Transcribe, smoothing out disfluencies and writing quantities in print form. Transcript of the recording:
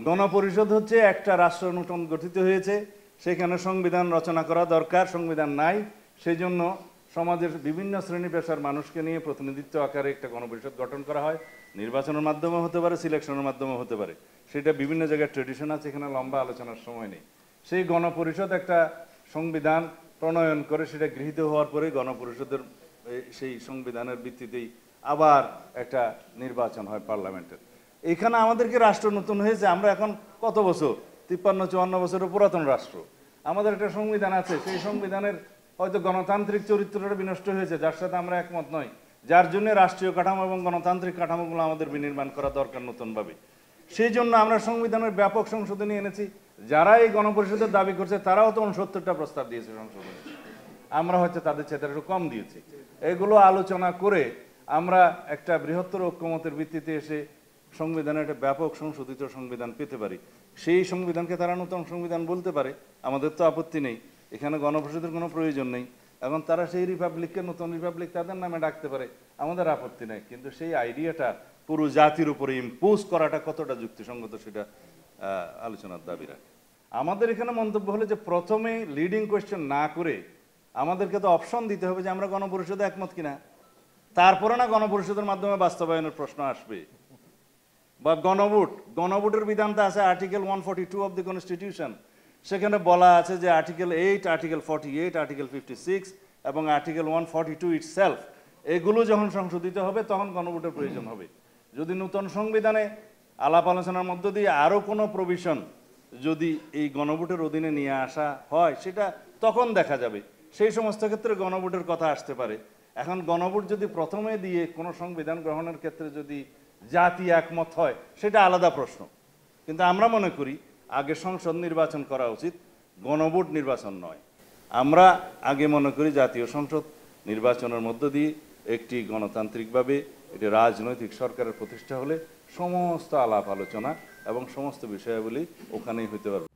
গণপরিষদ হচ্ছে একটা রাষ্ট্র নতুন গঠিত হয়েছে, সেখানে সংবিধান রচনা করা দরকার, সংবিধান নাই, সেই জন্য সমাজের বিভিন্ন শ্রেণী পেশার মানুষকে নিয়ে প্রতিনিধিত্ব আকারে একটা গণপরিষদ গঠন করা হয়। নির্বাচনের মাধ্যমে হতে পারে, সিলেকশনের মাধ্যমে হতে পারে, সেটা বিভিন্ন জায়গায় ট্রেডিশন আছে, এখানে লম্বা আলোচনার সময় নেই। সেই গণপরিষদ একটা সংবিধান প্রণয়ন করে, সেটা গৃহীত হওয়ার পরে গণপরিষদের সেই সংবিধানের ভিত্তিতেই আবার একটা নির্বাচন হয় পার্লামেন্টের। এখানে আমাদেরকে রাষ্ট্র নতুন হয়েছে, আমরা এখন কত বছর, 53-54 বছরের পুরাতন রাষ্ট্র, আমাদের একটা সংবিধান আছে, সেই সংবিধানের হয়তো গণতান্ত্রিক চরিত্রটা বিনষ্ট হয়েছে, যার সাথে আমরা একমত নই, যার জন্য রাষ্ট্রীয় কাঠামো এবং গণতান্ত্রিক কাঠামোগুলো আমাদের বিনির্মাণ করা দরকার নতুনভাবে। সেই জন্য আমরা সংবিধানের ব্যাপক সংশোধনী এনেছি। যারা এই গণপরিষদের দাবি করছে তারাও তো 69টা প্রস্তাব দিয়েছে সংশোধনী, আমরা হয়তো তাদের চেয়ে একটু কম দিয়েছি। এগুলো আলোচনা করে আমরা একটা বৃহত্তর ঐক্যমতের ভিত্তিতে এসে সংবিধানের একটা ব্যাপক সংশোধিত সংবিধান পেতে পারি। সেই সংবিধানকে তারা নতুন সংবিধান বলতে পারে, আমাদের তো আপত্তি নেই, এখানে গণপরিষদের কোনো প্রয়োজন নেই। এখন তারা সেই রিপাবলিককে নতুন রিপাবলিক তাদের নামে ডাকতে পারে, আমাদের আপত্তি নেই। কিন্তু সেই আইডিয়াটা পুরো জাতির উপরে ইম্পোজ করাটা কতটা যুক্তিসঙ্গত সেটা আলোচনার দাবি রাখে। আমাদের এখানে মন্তব্য হলো যে প্রথমে লিডিং কোয়েশ্চেন না করে আমাদেরকে তো অপশন দিতে হবে যে আমরা গণপরিষদে একমত কিনা, তারপরে না গণপরিষদের মাধ্যমে বাস্তবায়নের প্রশ্ন আসবে। বা গণভোটের বিধানটা আছে আর্টিকেল 142 অফ দি কনস্টিটিউশন, সেখানে বলা আছে যে আর্টিকেল 8, আর্টিকেল 48, আর্টিকেল 56 এবং আর্টিকেল 142 ইটসেলফ, এগুলো যখন সংশোধিত হবে তখন গণভোটের প্রয়োজন হবে। যদি নতুন সংবিধানে আলাপ আলোচনার মধ্য দিয়ে আরও কোনো প্রভিশন যদি এই গণভোটের অধীনে নিয়ে আসা হয়, সেটা তখন দেখা যাবে, সেই সমস্ত ক্ষেত্রে গণভোটের কথা আসতে পারে। এখন গণভোট যদি প্রথমে দিয়ে কোনো সংবিধান গ্রহণের ক্ষেত্রে যদি জাতি একমত হয়, সেটা আলাদা প্রশ্ন। কিন্তু আমরা মনে করি আগে সংসদ নির্বাচন করা উচিত, গণভোট নির্বাচন নয়। আমরা আগে মনে করি জাতীয় সংসদ নির্বাচনের মধ্য দিয়ে একটি গণতান্ত্রিকভাবে এটি রাজনৈতিক সরকারের প্রতিষ্ঠা হলে সমস্ত আলাপ আলোচনা এবং সমস্ত বিষয়াবলী ওখানেই হইতে পারবে।